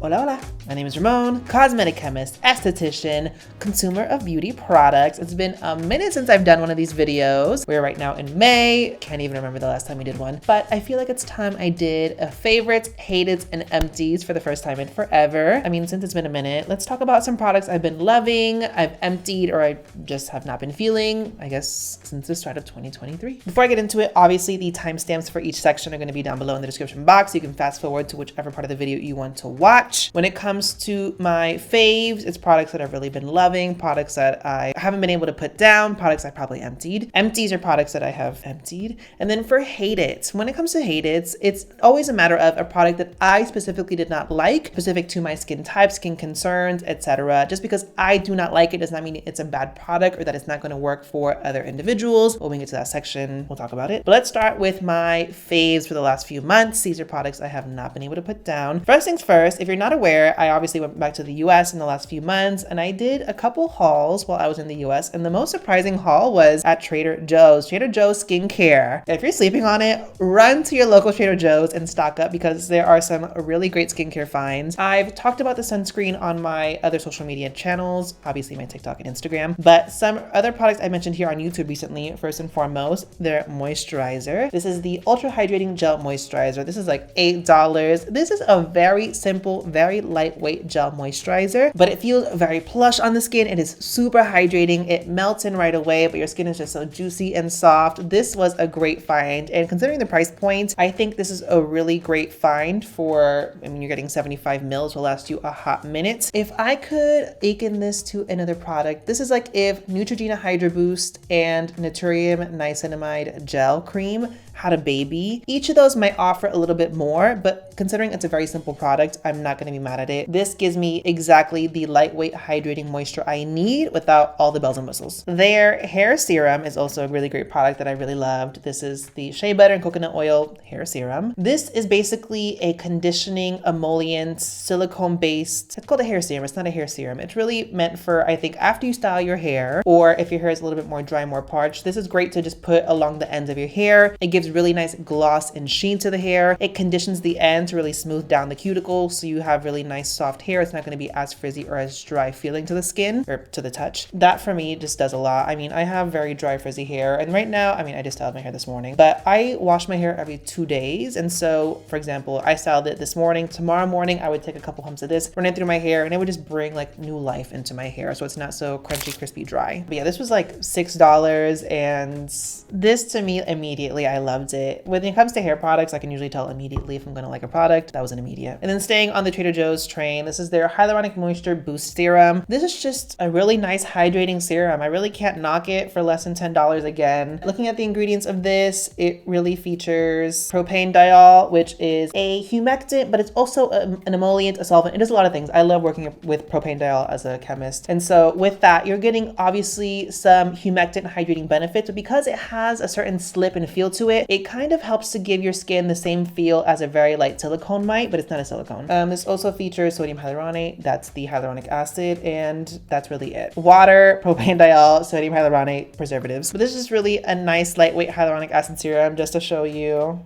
Hola, hola. My name is Ramon, cosmetic chemist, esthetician, consumer of beauty products. It's been a minute since I've done one of these videos. We're right now in May. Can't even remember the last time we did one, but I feel like it's time I did a favorites, hated, and empties for the first time in forever. I mean, since it's been a minute, let's talk about some products I've been loving, I've emptied, or I just have not been feeling, I guess, since the start of 2023. Before I get into it, obviously the timestamps for each section are going to be down below in the description box. You can fast forward to whichever part of the video you want to watch. When it comes to my faves, it's products that I've really been loving, products that I haven't been able to put down, products I probably emptied. Empties are products that I have emptied. And then for hate it, when it comes to hate it, it's always a matter of a product that I specifically did not like, specific to my skin type, skin concerns, etc. Just because I do not like it does not mean it's a bad product or that it's not going to work for other individuals. When we get to that section, we'll talk about it. But let's start with my faves for the last few months. These are products I have not been able to put down. First things first, if you're not aware, I obviously went back to the US in the last few months and I did a couple hauls while I was in the US, and the most surprising haul was at Trader Joe's. Trader Joe's skincare. If you're sleeping on it, run to your local Trader Joe's and stock up because there are some really great skincare finds. I've talked about the sunscreen on my other social media channels, obviously my TikTok and Instagram, but some other products I mentioned here on YouTube recently, first and foremost, their moisturizer. This is the Ultra-Hydrating Gel Moisturizer. This is like $8. This is a very simple, very lightweight gel moisturizer, but it feels very plush on the skin. It is super hydrating. It melts in right away, but your skin is just so juicy and soft. This was a great find, and considering the price point, I think this is a really great find for, I mean, you're getting 75 mils will last you a hot minute. If I could akin this to another product, this is like if Neutrogena Hydra Boost and Naturium Niacinamide Gel Cream had a baby. Each of those might offer a little bit more, but considering it's a very simple product, I'm not going to be mad at it. This gives me exactly the lightweight hydrating moisture I need without all the bells and whistles. Their hair serum is also a really great product that I really loved. This is the shea butter and coconut oil hair serum. This is basically a conditioning emollient silicone based, it's called a hair serum. It's not a hair serum. It's really meant for, I think, after you style your hair, or if your hair is a little bit more dry, more parched, this is great to just put along the ends of your hair. It gives really nice gloss and sheen to the hair. It conditions the ends to really smooth down the cuticle so you have really nice soft hair. It's not going to be as frizzy or as dry feeling to the skin or to the touch. That for me just does a lot. I mean, I have very dry frizzy hair, and right now, I mean, I just styled my hair this morning, but I wash my hair every 2 days. And so, for example, I styled it this morning. Tomorrow morning, I would take a couple humps of this, run it through my hair, and it would just bring like new life into my hair. So it's not so crunchy, crispy, dry. But yeah, this was like $6, and this to me immediately, I loved it. When it comes to hair products, I can usually tell immediately if I'm gonna like a product. That was an immediate. And then staying on the Trader Joe's train, this is their Hyaluronic Moisture Boost Serum. This is just a really nice hydrating serum. I really can't knock it for less than $10 again. Looking at the ingredients of this, it really features Beta-Panthenol, which is a humectant, but it's also an emollient, a solvent. It does a lot of things. I love working with Beta-Panthenol as a chemist. And so with that, you're getting obviously some humectant hydrating benefits, but because it has a certain slip and feel to it, it kind of helps to give your skin the same feel as a very light silicone might, but it's not a silicone. This also features sodium hyaluronate, that's the hyaluronic acid, and that's really it. Water, Beta-Panthenol, sodium hyaluronate, preservatives. But this is really a nice lightweight hyaluronic acid serum just to show you.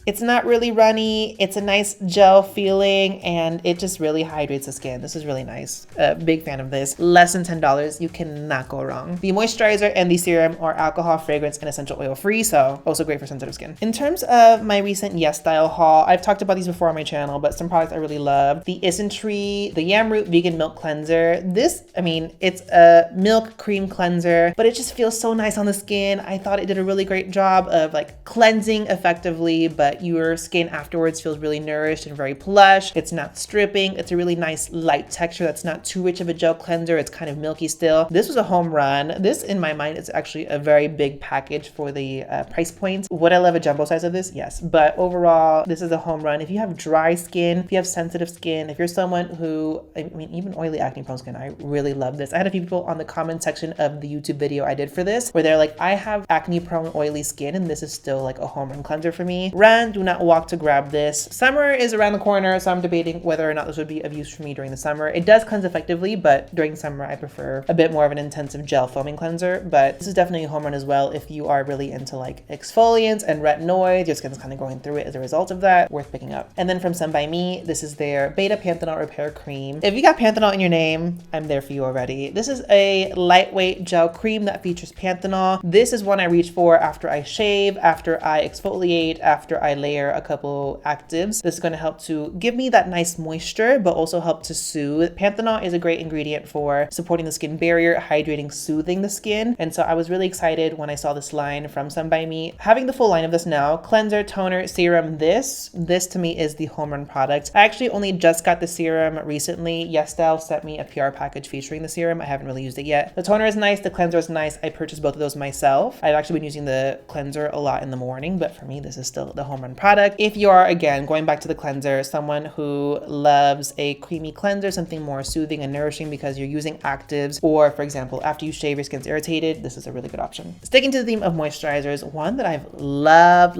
It's not really runny. It's a nice gel feeling, and it just really hydrates the skin. This is really nice. Big fan of this. Less than $10. You cannot go wrong. The moisturizer and the serum are alcohol, fragrance, and essential oil free, so also great for sensitive skin. In terms of my recent Yes Style haul, I've talked about these before on my channel, but some products I really love. The Isntree, the Yam Root Vegan Milk Cleanser. This, I mean, it's a milk cream cleanser, but it just feels so nice on the skin. I thought it did a really great job of like cleansing effectively, but your skin afterwards feels really nourished and very plush. It's not stripping. It's a really nice light texture that's not too rich of a gel cleanser. It's kind of milky still. This was a home run. This, in my mind, is actually a very big package for the price point. Would I love a jumbo size of this? Yes. But overall, this is a home run. If you have dry skin, if you have sensitive skin, if you're someone who, I mean, even oily acne prone skin, I really love this. I had a few people on the comment section of the YouTube video I did for this where they're like, I have acne prone oily skin and this is still like a home run cleanser for me. Run can, do not walk to grab this. Summer is around the corner, so I'm debating whether or not this would be of use for me during the summer. It does cleanse effectively, but during summer I prefer a bit more of an intensive gel foaming cleanser. But this is definitely a home run as well if you are really into like exfoliants and retinoids. Your skin's kind of going through it as a result of that. Worth picking up. And then from Sun By Me, this is their Beta-Panthenol Repair Cream. If you got panthenol in your name, I'm there for you already. This is a lightweight gel cream that features panthenol. This is one I reach for after I shave, after I exfoliate, after I layer a couple actives. This is going to help to give me that nice moisture, but also help to soothe. Panthenol is a great ingredient for supporting the skin barrier, hydrating, soothing the skin. And so I was really excited when I saw this line from Sun By Me. Having the full line of this now, cleanser, toner, serum, this to me is the home run product. I actually only just got the serum recently. YesStyle sent me a PR package featuring the serum. I haven't really used it yet. The toner is nice, the cleanser is nice. I purchased both of those myself. I've actually been using the cleanser a lot in the morning, but for me, this is still the home run product. If you are, again, going back to the cleanser, someone who loves a creamy cleanser, something more soothing and nourishing because you're using actives, or for example, after you shave, your skin's irritated, this is a really good option. Sticking to the theme of moisturizers, one that I've loved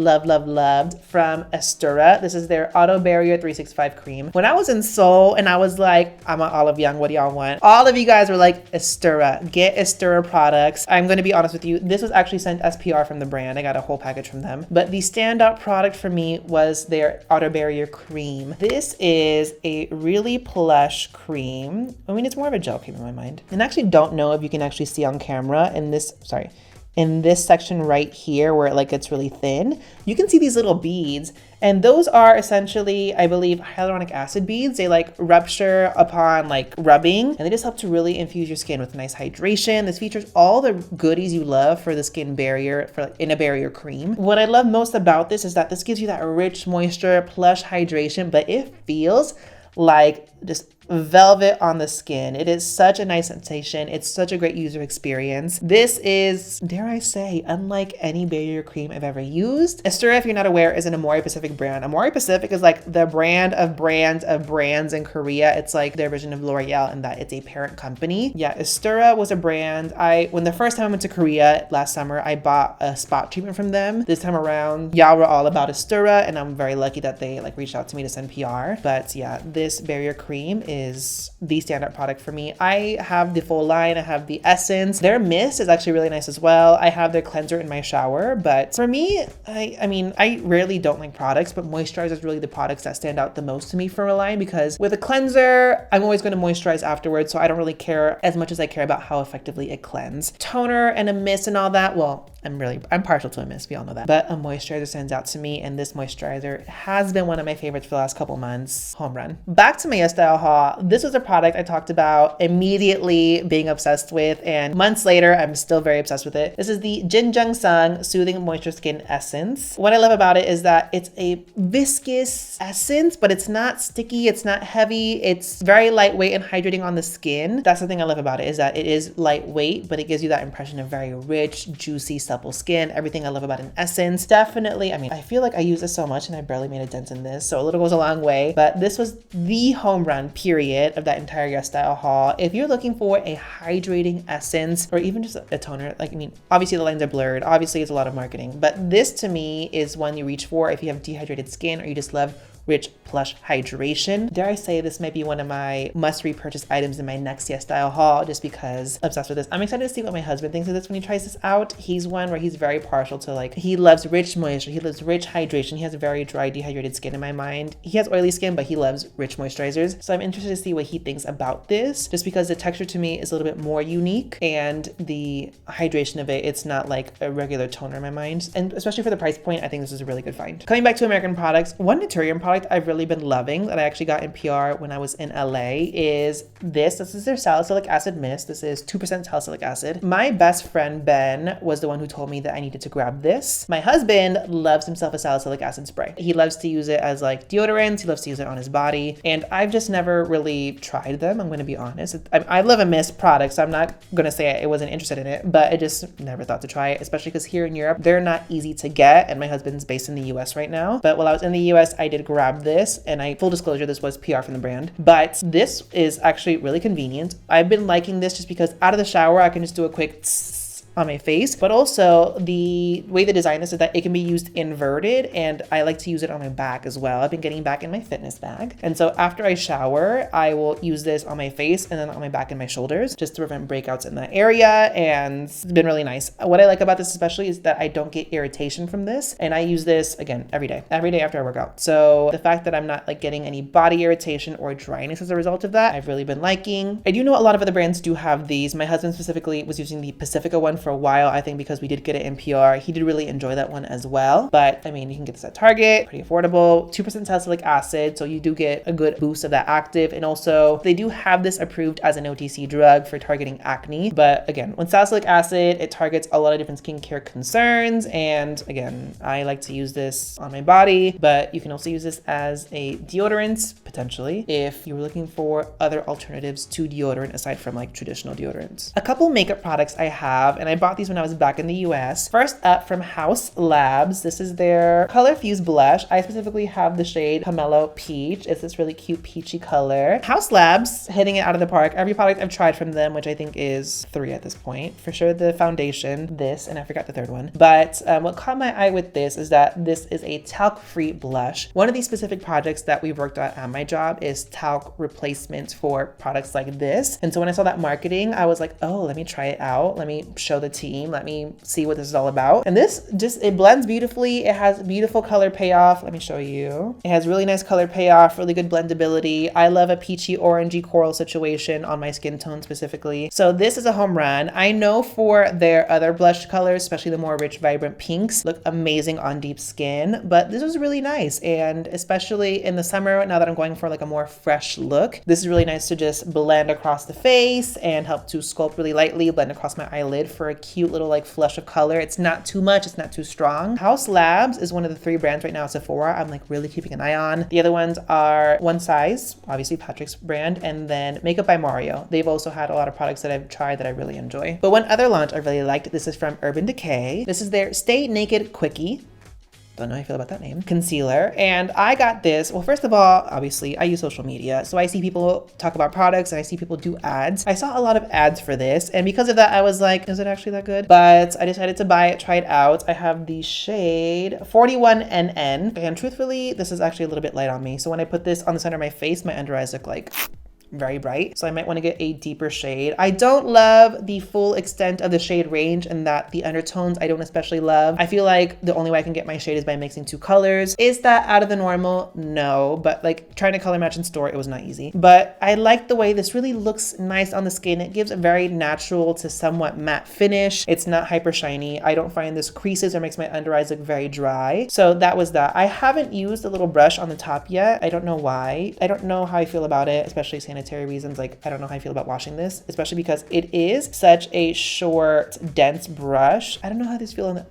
from Aestura. This is their Auto Barrier 365 cream. When I was in Seoul and I was like, I'm an Olive Young, what do y'all want? All of you guys were like, Aestura, get Aestura products. I'm going to be honest with you, this was actually sent SPR from the brand. I got a whole package from them. But the standout product for me was their Auto Barrier cream. This is a really plush cream. I mean, it's more of a gel cream in my mind. And I actually don't know if you can actually see on camera in this section right here where it like gets really thin, you can see these little beads, and those are essentially, I believe, hyaluronic acid beads. They like rupture upon like rubbing, and they just help to really infuse your skin with nice hydration. This features all the goodies you love for the skin barrier in a barrier cream. What I love most about this is that this gives you that rich moisture, plush hydration, but it feels like just velvet on the skin. It is such a nice sensation. It's such a great user experience. This is, dare I say, unlike any barrier cream I've ever used. Aestura, if you're not aware, is an Amore Pacific brand. Amore Pacific is like the brand of brands in Korea. It's like their version of L'Oreal in that it's a parent company. Yeah, Aestura was a brand. When the first time I went to Korea last summer, I bought a spot treatment from them. This time around, y'all were all about Aestura, and I'm very lucky that they like reached out to me to send PR. But yeah, this barrier cream is the standard product for me. I have the full line. I have the Essence. Their mist is actually really nice as well. I have their cleanser in my shower, but for me, I mean, I rarely don't like products, but moisturizer is really the products that stand out the most to me for Reline, because with a cleanser, I'm always going to moisturize afterwards, so I don't really care as much as I care about how effectively it cleanses. Toner and a mist and all that, well, I'm partial to a mist, we all know that, but a moisturizer stands out to me, and this moisturizer has been one of my favorites for the last couple months. Home run. Back to my YesStyle haul. This was a product I talked about immediately being obsessed with, and months later, I'm still very obsessed with it. This is the Jung Soothing Moisture Skin Essence. What I love about it is that it's a viscous essence, but it's not sticky, it's not heavy, it's very lightweight and hydrating on the skin. That's the thing I love about it, is that it is lightweight, but it gives you that impression of very rich, juicy, supple skin. Everything I love about an essence. Definitely, I mean, I feel like I use this so much and I barely made a dent in this, so a little goes a long way, but this was the home run period of that entire YesStyle haul. If you're looking for a hydrating essence, or even just a toner, like, I mean, obviously the lines are blurred, obviously it's a lot of marketing, but this to me is one you reach for if you have dehydrated skin or you just love rich, plush hydration. Dare I say this might be one of my must repurchase items in my next YesStyle haul, just because obsessed with this. I'm excited to see what my husband thinks of this when he tries this out. He's one where he's very partial to, like, he loves rich moisture, he loves rich hydration. He has a very dry, dehydrated skin in my mind. He has oily skin, but he loves rich moisturizers. So I'm interested to see what he thinks about this, just because the texture to me is a little bit more unique, and the hydration of it, it's not like a regular toner in my mind. And especially for the price point, I think this is a really good find. Coming back to American products, one Naturium product I've really been loving that I actually got in PR when I was in LA is this. This is their salicylic acid mist. This is 2% salicylic acid. My best friend Ben was the one who told me that I needed to grab this. My husband loves himself a salicylic acid spray. He loves to use it as like deodorant. He loves to use it on his body, and I've just never really tried them. I'm going to be honest. I love a mist product, so I'm not going to say I wasn't interested in it, but I just never thought to try it, especially because here in Europe, they're not easy to get, and my husband's based in the US right now. But while I was in the US, I did grab this, and full disclosure, this was PR from the brand, but this is actually really convenient. I've been liking this just because out of the shower, I can just do a quick tss on my face, but also the way they design this is that it can be used inverted, and I like to use it on my back as well. I've been getting back in my fitness bag. And so after I shower, I will use this on my face and then on my back and my shoulders just to prevent breakouts in that area. And it's been really nice. What I like about this especially is that I don't get irritation from this. And I use this again every day after I work out. So the fact that I'm not like getting any body irritation or dryness as a result of that, I've really been liking. I do know a lot of other brands do have these. My husband specifically was using the Pacifica one for a while, I think because we did get it in PR. He did really enjoy that one as well. But I mean, you can get this at Target, pretty affordable, 2% salicylic acid. So you do get a good boost of that active. And also they do have this approved as an OTC drug for targeting acne. But again, when salicylic acid, it targets a lot of different skincare concerns. And again, I like to use this on my body, but you can also use this as a deodorant potentially if you're looking for other alternatives to deodorant aside from like traditional deodorants. A couple makeup products I have, and I bought these when I was back in the US. First up, from Haus Labs, this is their Color Fuse blush. I specifically have the shade Pomelo Peach. It's this really cute peachy color. Haus Labs, hitting it out of the park. Every product I've tried from them, which I think is 3 at this point. For sure the foundation, this, and I forgot the third one. But what caught my eye with this is that this is a talc-free blush. One of these specific projects that we've worked on at my job is talc replacements for products like this. And so when I saw that marketing, I was like, oh, let me try it out. Let me show the team. Let me see what this is all about. And this just, it blends beautifully. It has beautiful color payoff. Let me show you. It has really nice color payoff, really good blendability. I love a peachy orangey coral situation on my skin tone specifically. So this is a home run. I know for their other blush colors, especially the more rich, vibrant pinks, look amazing on deep skin, but this was really nice. And especially in the summer, now that I'm going for like a more fresh look, this is really nice to just blend across the face and help to sculpt really lightly, blend across my eyelid for a cute little like flush of color. It's not too much, it's not too strong. Haus Labs is one of the 3 brands right now at Sephora I'm like really keeping an eye on. The other ones are One Size, obviously Patrick's brand, and then Makeup by Mario. They've also had a lot of products that I've tried that I really enjoy. But one other launch I really liked, this is from Urban Decay. This is their Stay Naked Quickie. Don't know how I feel about that name. Concealer. And I got this. Well, first of all, obviously I use social media. So I see people talk about products and I see people do ads. I saw a lot of ads for this. And because of that, I was like, is it actually that good? But I decided to buy it, try it out. I have the shade 41NN. And truthfully, this is actually a little bit light on me. So when I put this on the center of my face, my under eyes look like very bright. So I might want to get a deeper shade. I don't love the full extent of the shade range and that the undertones I don't especially love. I feel like the only way I can get my shade is by mixing 2 colors. Is that out of the normal? No, but like trying to color match in store, it was not easy. But I like the way this really looks nice on the skin. It gives a very natural to somewhat matte finish. It's not hyper shiny. I don't find this creases or makes my under eyes look very dry. So that was that. I haven't used a little brush on the top yet. I don't know why. I don't know how I feel about it, especially sanitary reasons. Like, I don't know how I feel about washing this, especially because it is such a short, dense brush. I don't know how this feels on the...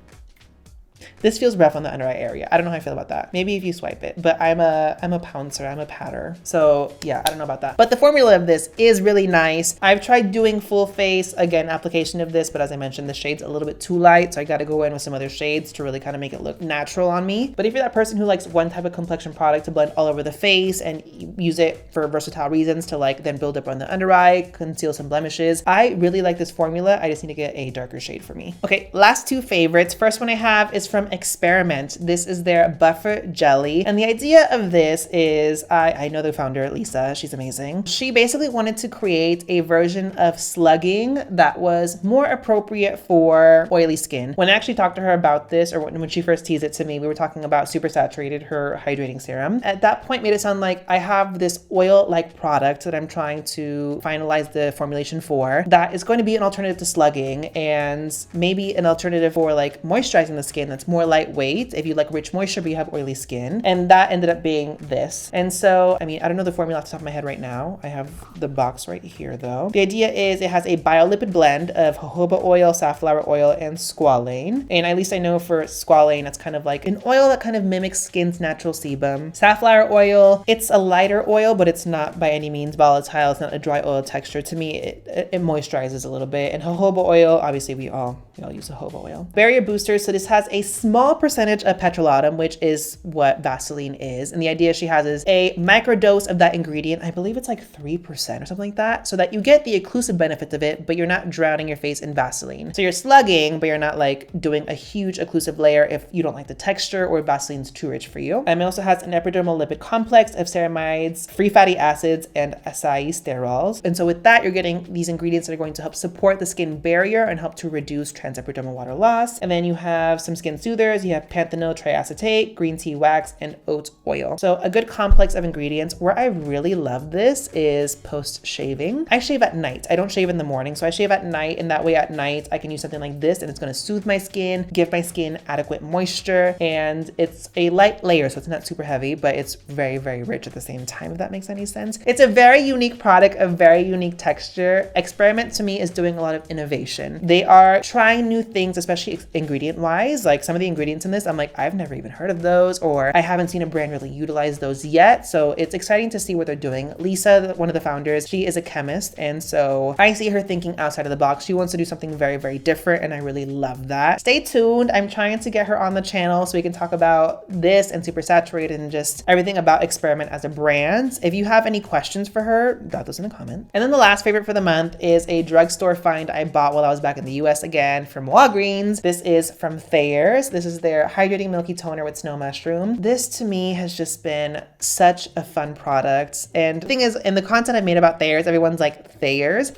This feels rough on the under eye area. I don't know how I feel about that. Maybe if you swipe it, but I'm a pouncer, I'm a patter. So yeah, I don't know about that. But the formula of this is really nice. I've tried doing full face, again, application of this, but as I mentioned, the shade's a little bit too light. So I got to go in with some other shades to really kind of make it look natural on me. But if you're that person who likes one type of complexion product to blend all over the face and use it for versatile reasons to like then build up on the under eye, conceal some blemishes, I really like this formula. I just need to get a darker shade for me. Okay, last 2 favorites. First one I have is from Experiment. This is their Buffer Jelly. And the idea of this is, I know the founder, Lisa, she's amazing. She basically wanted to create a version of slugging that was more appropriate for oily skin. When I actually talked to her about this, or when she first teased it to me, we were talking about Super Saturated, her hydrating serum. At that point made it sound like I have this oil-like product that I'm trying to finalize the formulation for that is going to be an alternative to slugging and maybe an alternative for like moisturizing the skin that's more lightweight if you like rich moisture but you have oily skin. And that ended up being this. And so, I mean, I don't know the formula off the top of my head right now. I have the box right here though. The idea is it has a biolipid blend of jojoba oil, safflower oil, and squalane. And at least I know for squalane, it's kind of like an oil that kind of mimics skin's natural sebum. Safflower oil, it's a lighter oil, but it's not by any means volatile. It's not a dry oil texture. To me, it moisturizes a little bit. And jojoba oil, obviously we all We all use jojoba oil. Barrier booster. So this has a small percentage of petrolatum, which is what Vaseline is. And the idea she has is a microdose of that ingredient. I believe it's like 3% or something like that. So that you get the occlusive benefits of it, but you're not drowning your face in Vaseline. So you're slugging, but you're not like doing a huge occlusive layer if you don't like the texture or Vaseline's too rich for you. It also has an epidermal lipid complex of ceramides, free fatty acids, and acai sterols. And so with that, you're getting these ingredients that are going to help support the skin barrier and help to reduce transepidermal water loss. And then you have some skin soothers. You have panthenol triacetate, green tea wax, and oat oil. So a good complex of ingredients. Where I really love this is post shaving. I shave at night. I don't shave in the morning, so I shave at night, and that way at night I can use something like this and it's going to soothe my skin, give my skin adequate moisture, and it's a light layer, so it's not super heavy, but it's very, very rich at the same time, if that makes any sense. It's a very unique product, a very unique texture. Experiment to me is doing a lot of innovation. They are trying new things, especially ingredient wise. Like some of the ingredients in this, I'm like, I've never even heard of those, or I haven't seen a brand really utilize those yet. So it's exciting to see what they're doing. Lisa, one of the founders, she is a chemist, and so I see her thinking outside of the box. She wants to do something very, very different, and I really love that. Stay tuned. I'm trying to get her on the channel so we can talk about this and Super Saturated and just everything about Experiment as a brand. If you have any questions for her, drop those in the comment. And then the last favorite for the month is a drugstore find I bought while I was back in the US again from Walgreens. This is from Thayers. This is their Hydrating Milky Toner with Snow Mushroom. This to me has just been such a fun product. And the thing is, in the content I've made about Thayers, everyone's like, Thayers.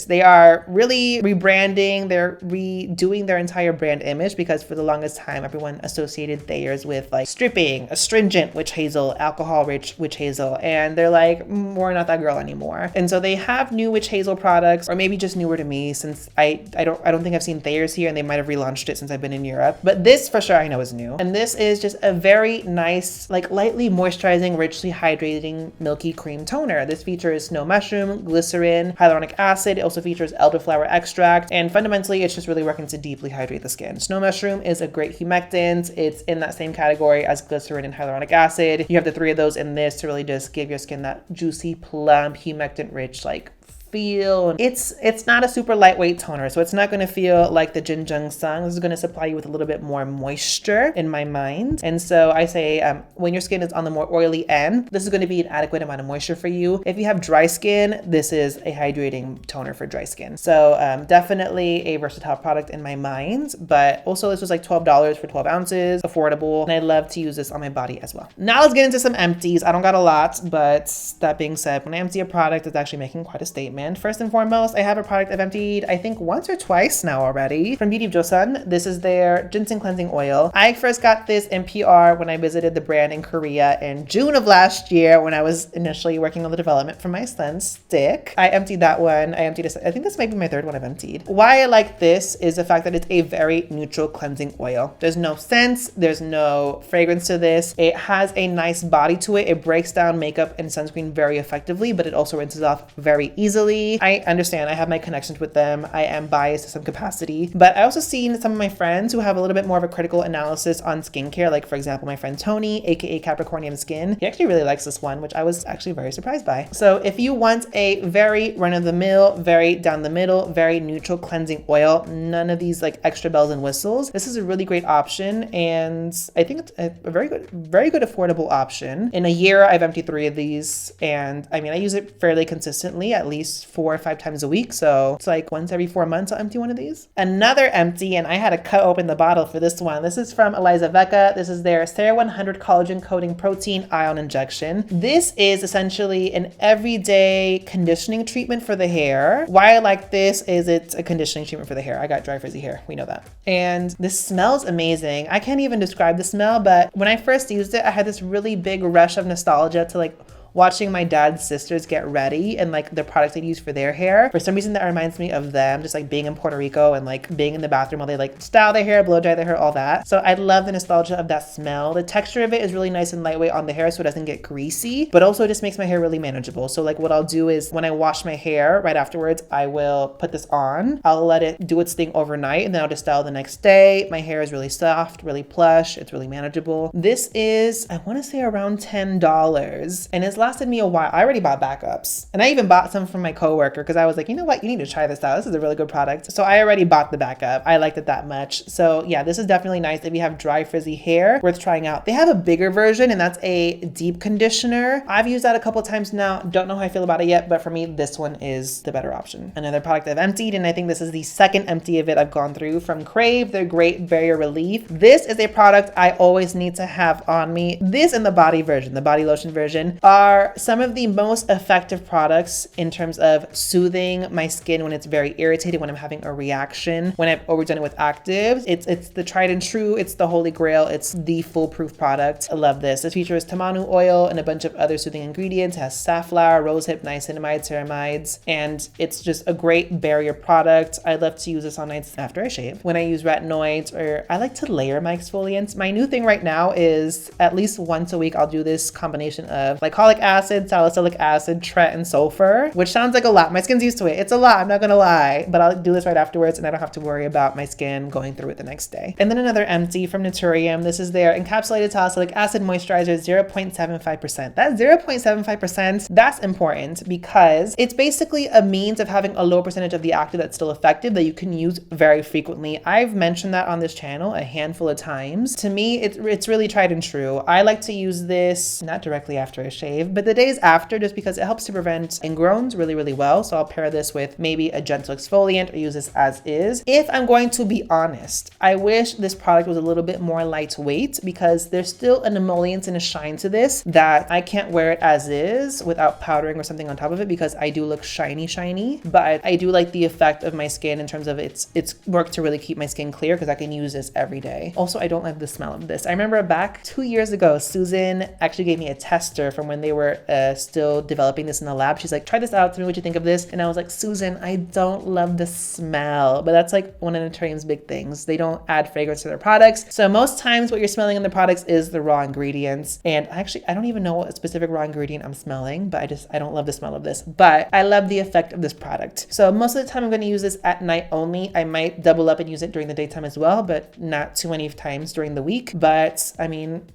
They are really rebranding. They're redoing their entire brand image because for the longest time, everyone associated Thayers with like stripping, astringent witch hazel, alcohol-rich witch hazel. And they're like, we're not that girl anymore. And so they have new witch hazel products, or maybe just newer to me since I don't think I've seen Thayers here, and they might have relaunched it since I've been in Europe. But this for sure I know is new. And this is just a very nice, like lightly moisturizing, richly hydrating milky cream toner. This features snow mushroom, glycerin, hyaluronic acid. It also features elderflower extract, and fundamentally it's just really working to deeply hydrate the skin. Snow mushroom is a great humectant. It's in that same category as glycerin and hyaluronic acid. You have the three of those in this to really just give your skin that juicy, plump, humectant rich like feel. It's not a super lightweight toner, so it's not going to feel like the Jung Sung. This is going to supply you with a little bit more moisture in my mind. And so I say when your skin is on the more oily end, this is going to be an adequate amount of moisture for you. If you have dry skin, this is a hydrating toner for dry skin. So definitely a versatile product in my mind, but also this was like $12 for 12 ounces, affordable, and I love to use this on my body as well. Now let's get into some empties. I don't got a lot, but that being said, when I empty a product, it's actually making quite a statement. First and foremost, I have a product I've emptied, I think once or twice now already, from Beauty of Joseon. This is their ginseng cleansing oil. I first got this in PR when I visited the brand in Korea in June of last year when I was initially working on the development for my son's stick. I emptied that one. I emptied I think this might be my third one I've emptied. Why I like this is the fact that it's a very neutral cleansing oil. There's no scent, there's no fragrance to this. It has a nice body to it. It breaks down makeup and sunscreen very effectively, but it also rinses off very easily. I understand I have my connections with them. I am biased to some capacity, but I also seen some of my friends who have a little bit more of a critical analysis on skincare. Like for example, my friend Tony, aka Capricornium Skin. He actually really likes this one, which I was actually very surprised by. So if you want a very run-of-the-mill, very down the middle, very neutral cleansing oil, none of these like extra bells and whistles, this is a really great option. And I think it's a very good affordable option. In a year, I've emptied 3 of these, and I mean, I use it fairly consistently, at least 4 or 5 times a week. So it's like once every 4 months I'll empty one of these. Another empty, and I had to cut open the bottle for this one. This is from Eliza Vecca. This is their Serum 100 Collagen Coating Protein Ion Injection. This is essentially an everyday conditioning treatment for the hair. Why I like this is it's a conditioning treatment for the hair. I got dry frizzy hair. We know that. And this smells amazing. I can't even describe the smell, but when I first used it, I had this really big rush of nostalgia to like watching my dad's sisters get ready and like the products they use for their hair. For some reason that reminds me of them just like being in Puerto Rico and like being in the bathroom while they like style their hair, blow dry their hair, all that. So I love the nostalgia of that smell. The texture of it is really nice and lightweight on the hair so it doesn't get greasy, but also it just makes my hair really manageable. So like what I'll do is when I wash my hair right afterwards, I will put this on. I'll let it do its thing overnight and then I'll just style the next day. My hair is really soft, really plush. It's really manageable. This is, I want to say around $10, and it's lasted me a while. I already bought backups, and I even bought some from my coworker because I was like, you know what, you need to try this out. This is a really good product. So I already bought the backup. I liked it that much. So yeah, this is definitely nice if you have dry frizzy hair, worth trying out. They have a bigger version, and that's a deep conditioner. I've used that a couple times now. Don't know how I feel about it yet, but for me, this one is the better option. Another product I've emptied, and I think this is the second empty of it I've gone through, from Crave, their Great Barrier Relief. This is a product I always need to have on me. This and the body version, the body lotion version, are some of the most effective products in terms of soothing my skin when it's very irritated, when I'm having a reaction, when I've overdone it with actives. It's the tried and true, it's the holy grail, it's the foolproof product. I love this. This features tamanu oil and a bunch of other soothing ingredients. It has safflower, rosehip, niacinamide, ceramides, and it's just a great barrier product. I love to use this on nights after I shave. When I use retinoids, or I like to layer my exfoliants. My new thing right now is at least once a week I'll do this combination of glycolic acid, salicylic acid, tret, and sulfur, which sounds like a lot. My skin's used to it. It's a lot, I'm not gonna lie, but I'll do this right afterwards and I don't have to worry about my skin going through it the next day. And then another empty from Naturium. This is their encapsulated salicylic acid moisturizer, 0.75%. That 0.75%, that's important because it's basically a means of having a low percentage of the active that's still effective that you can use very frequently. I've mentioned that on this channel a handful of times. To me, it's really tried and true. I like to use this not directly after I shave, but the days after, just because it helps to prevent ingrowns really, really well. So I'll pair this with maybe a gentle exfoliant or use this as is. If I'm going to be honest, I wish this product was a little bit more lightweight because there's still an emollient and a shine to this that I can't wear it as is without powdering or something on top of it because I do look shiny, but I do like the effect of my skin in terms of it's worked to really keep my skin clear because I can use this every day. Also, I don't like the smell of this. I remember back 2 years ago, Susan actually gave me a tester from when they were still developing this in the lab. She's like, try this out, tell me what you think of this. And I was like, Susan, I don't love the smell, but that's like one of Naturium's big things. They don't add fragrance to their products. So most times what you're smelling in the products is the raw ingredients. And actually, I don't even know what specific raw ingredient I'm smelling, but I don't love the smell of this, but I love the effect of this product. So most of the time I'm going to use this at night only. I might double up and use it during the daytime as well, but not too many times during the week. But I mean,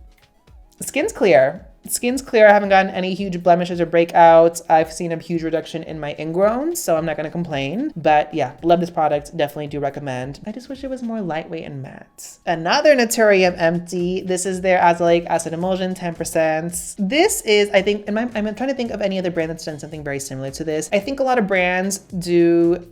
skin's clear. Skin's clear. I haven't gotten any huge blemishes or breakouts. I've seen a huge reduction in my ingrowns, so I'm not going to complain. But yeah, love this product. Definitely do recommend. I just wish it was more lightweight and matte. Another Naturium empty. This is their azelaic acid emulsion, 10%. This is, I think, I'm trying to think of any other brand that's done something very similar to this. I think a lot of brands do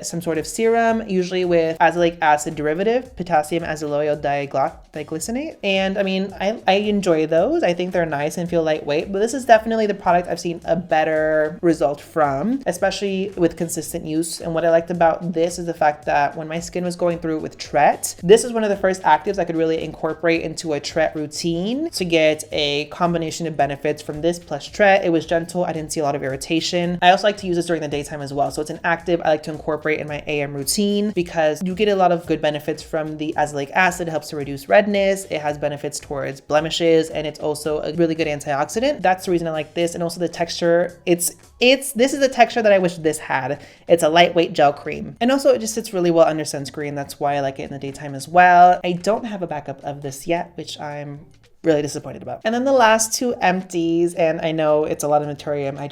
some sort of serum, usually with azelaic acid derivative, potassium azelioyl diglycinate. And I mean, I enjoy those. I think they're nice and feel lightweight, but this is definitely the product I've seen a better result from, especially with consistent use. And what I liked about this is the fact that when my skin was going through it with tret, this is one of the first actives I could really incorporate into a tret routine to get a combination of benefits from this plus tret. It was gentle. I didn't see a lot of irritation. I also like to use this during the daytime as well. So it's an active I like to incorporate in my AM routine because you get a lot of good benefits from the azelaic acid. It helps to reduce redness. It has benefits towards blemishes, and it's also a really good antioxidant. That's the reason I like this. And also the texture, this is the texture that I wish this had. It's a lightweight gel cream. And also it just sits really well under sunscreen. That's why I like it in the daytime as well. I don't have a backup of this yet, which I'm really disappointed about. And then the last two empties, and I know it's a lot of Naturium. I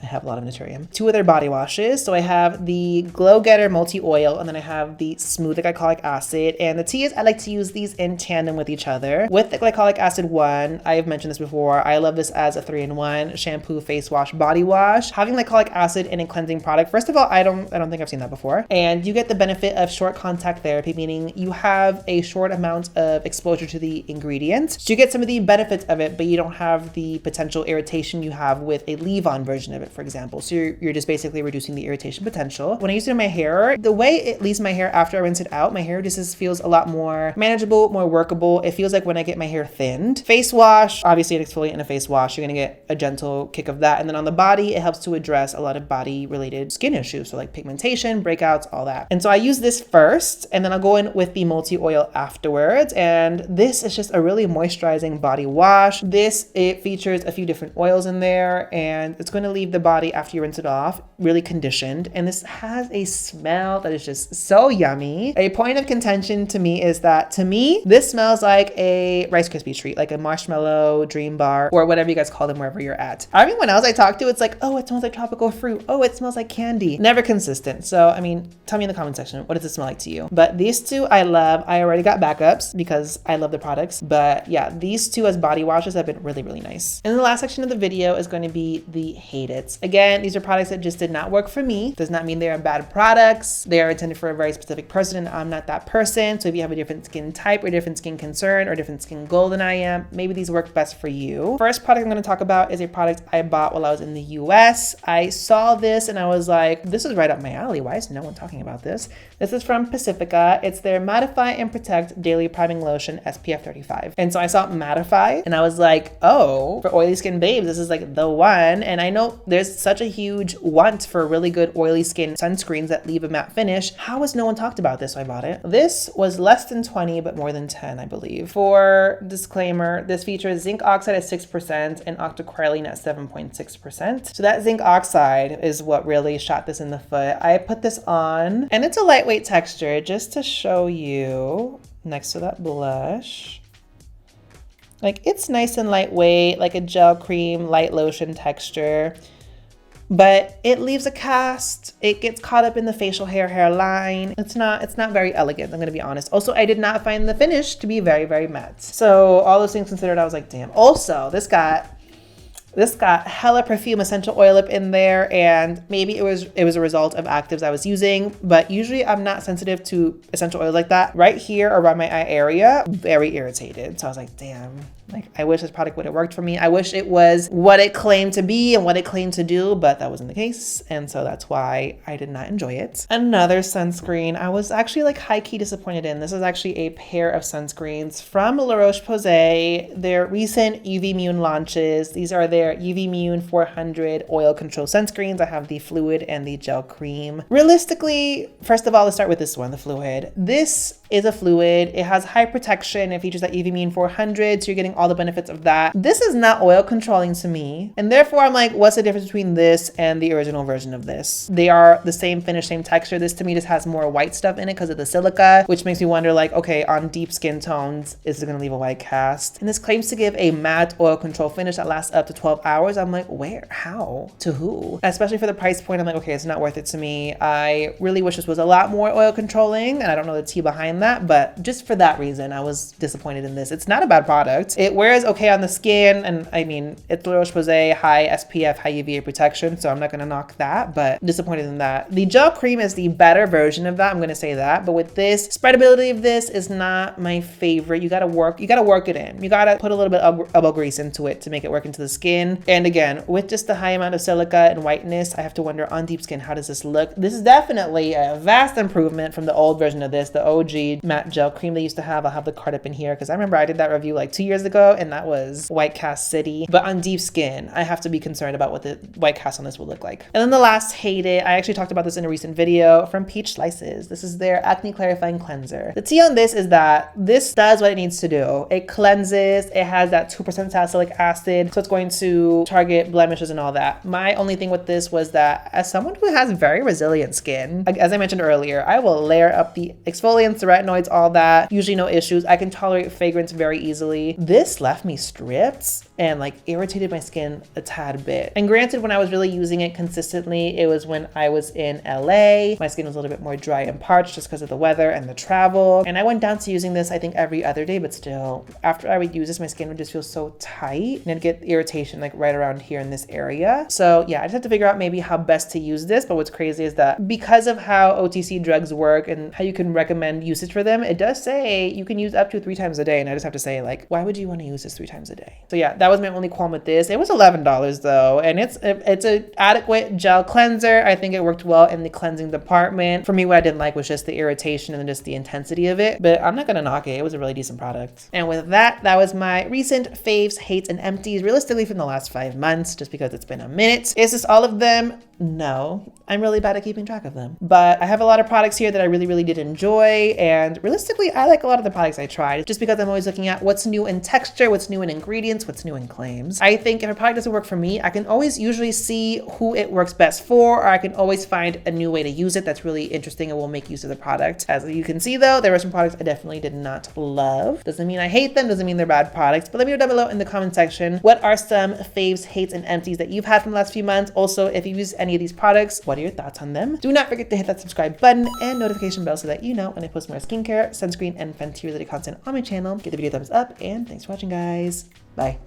have a lot of Naturium. Two of their body washes. So I have the Glow Getter Multi-Oil, and then I have the Smooth Glycolic Acid. And the tea is I like to use these in tandem with each other. With the Glycolic Acid one, I've mentioned this before, I love this as a 3-in-1 shampoo, face wash, body wash. Having glycolic acid in a cleansing product, first of all, I don't think I've seen that before. And you get the benefit of short contact therapy, meaning you have a short amount of exposure to the ingredients. So you get some of the benefits of it, but you don't have the potential irritation you have with a leave-on version of it, for example. So you're just basically reducing the irritation potential. When I use it in my hair, the way it leaves my hair after I rinse it out, my hair just feels a lot more manageable, more workable. It feels like when I get my hair thinned. Face wash, obviously an exfoliant and a face wash, you're gonna get a gentle kick of that. And then on the body, it helps to address a lot of body related skin issues. So like pigmentation, breakouts, all that. And so I use this first, and then I'll go in with the multi-oil afterwards. And this is just a really moisturizing body wash. It features a few different oils in there, and it's going to leave the body after you rinse it off, really conditioned. And this has a smell that is just so yummy. A point of contention to me is that, to me, this smells like a Rice Krispie treat, like a marshmallow dream bar, or whatever you guys call them wherever you're at. Everyone else I talk to, it's like, oh, it smells like tropical fruit. Oh, it smells like candy. Never consistent. So, I mean, tell me in the comment section, what does it smell like to you? But these two I love. I already got backups because I love the products. But yeah, these two as body washes have been really, really nice. And the last section of the video is going to be the hate it's. Again, these are products that just did not work for me. Does not mean they are bad products. They are intended for a very specific person, and I'm not that person. So if you have a different skin type or different skin concern or different skin goal than I am, maybe these work best for you. First product I'm going to talk about is a product I bought while I was in the US. I saw this and I was like, this is right up my alley. Why is no one talking about this? This is from Pacifica. It's their Mattify and Protect Daily Priming Lotion SPF 35. And so I saw Mattify and I was like, oh, for oily skin babes, this is like the one. And I know there's such a huge want for really good oily skin sunscreens that leave a matte finish. How has no one talked about this? So I bought it. This was less than 20, but more than 10, I believe. For disclaimer, this features zinc oxide at 6% and octocrylene at 7.6%. So that zinc oxide is what really shot this in the foot. I put this on and it's a lightweight texture, just to show you next to that blush. Like, it's nice and lightweight, like a gel cream, light lotion texture, but it leaves a cast. It gets caught up in the facial hair line. It's not very elegant, I'm gonna be honest. Also, I did not find the finish to be very, very matte. So all those things considered, I was like, damn. Also, this got hella perfume essential oil up in there, and maybe it was a result of actives I was using, but usually I'm not sensitive to essential oils like that. Right here around my eye area, very irritated. So I was like, damn, like, I wish this product would have worked for me. I wish it was what it claimed to be and what it claimed to do, but that wasn't the case. And so that's why I did not enjoy it. Another sunscreen I was actually like high-key disappointed in. This is actually a pair of sunscreens from La Roche-Posay, their recent UV Immune launches. These are their UV Immune 400 oil control sunscreens. I have the fluid and the gel cream. Realistically, first of all, let's start with this one, the fluid. This is a fluid. It has high protection. It features that UV Immune 400, so you're getting all the benefits of that. This is not oil controlling to me, and therefore I'm like, what's the difference between this and the original version of this? They are the same finish, same texture. This to me just has more white stuff in it because of the silica, which makes me wonder, like, okay, on deep skin tones, is it gonna leave a white cast? And this claims to give a matte oil control finish that lasts up to 12 hours. I'm like, where? How? To who? Especially for the price point, I'm like, okay, it's not worth it to me. I really wish this was a lot more oil controlling, and I don't know the tea behind that, but just for that reason, I was disappointed in this. It's not a bad product. It wears okay on the skin, and I mean, it's La Roche-Posay, high SPF, high UVA protection, so I'm not gonna knock that, but disappointed in that. The gel cream is the better version of that, I'm gonna say that, but with this, spreadability of this is not my favorite. You gotta work it in. You gotta put a little bit of elbow grease into it to make it work into the skin. And again, with just the high amount of silica and whiteness, I have to wonder on deep skin, how does this look? This is definitely a vast improvement from the old version of this, the OG matte gel cream they used to have. I'll have the card up in here because I remember I did that review like 2 years ago, and that was white cast city. But on deep skin, I have to be concerned about what the white cast on this will look like. And then the last hate it, I actually talked about this in a recent video, from Peach Slices. This is their acne clarifying cleanser. The tea on this is that this does what it needs to do. It cleanses, it has that 2% salicylic acid, so it's going to target blemishes and all that. My only thing with this was that as someone who has very resilient skin, as I mentioned earlier, I will layer up the exfoliants, the retinoids, all that, usually no issues. I can tolerate fragrance very easily. This left me stripped and like irritated my skin a tad bit. And granted, when I was really using it consistently, it was when I was in LA. My skin was a little bit more dry and parched just because of the weather and the travel. And I went down to using this, I think, every other day, but still, after I would use this, my skin would just feel so tight and I'd get irritation like right around here in this area. So yeah, I just have to figure out maybe how best to use this. But what's crazy is that because of how OTC drugs work and how you can recommend usage for them, it does say you can use up to 3 times a day. And I just have to say, like, why would you want to use this 3 times a day? So yeah, that was my only qualm with this. It was $11 though, and it's an adequate gel cleanser. I think it worked well in the cleansing department. For me, what I didn't like was just the irritation and just the intensity of it, but I'm not gonna knock it. It was a really decent product. And with that, that was my recent faves, hates, and empties, realistically from the last 5 months, just because it's been a minute. Is this all of them? No, I'm really bad at keeping track of them. But I have a lot of products here that I really did enjoy, and realistically, I like a lot of the products I tried just because I'm always looking at what's new in texture, what's new in ingredients, what's new in claims. I think if a product doesn't work for me, I can always usually see who it works best for, or I can always find a new way to use it that's really interesting and will make use of the product. As you can see though, there were some products I definitely did not love. Doesn't mean I hate them, doesn't mean they're bad products, but let me know down below in the comment section, what are some faves, hates, and empties that you've had from the last few months? Also, if you use any of these products, what are your thoughts on them? Do not forget to hit that subscribe button and notification bell so that you know when I post more skincare, sunscreen, and Fenty related content on my channel. Give the video a thumbs up, and thanks for watching, guys. Bye.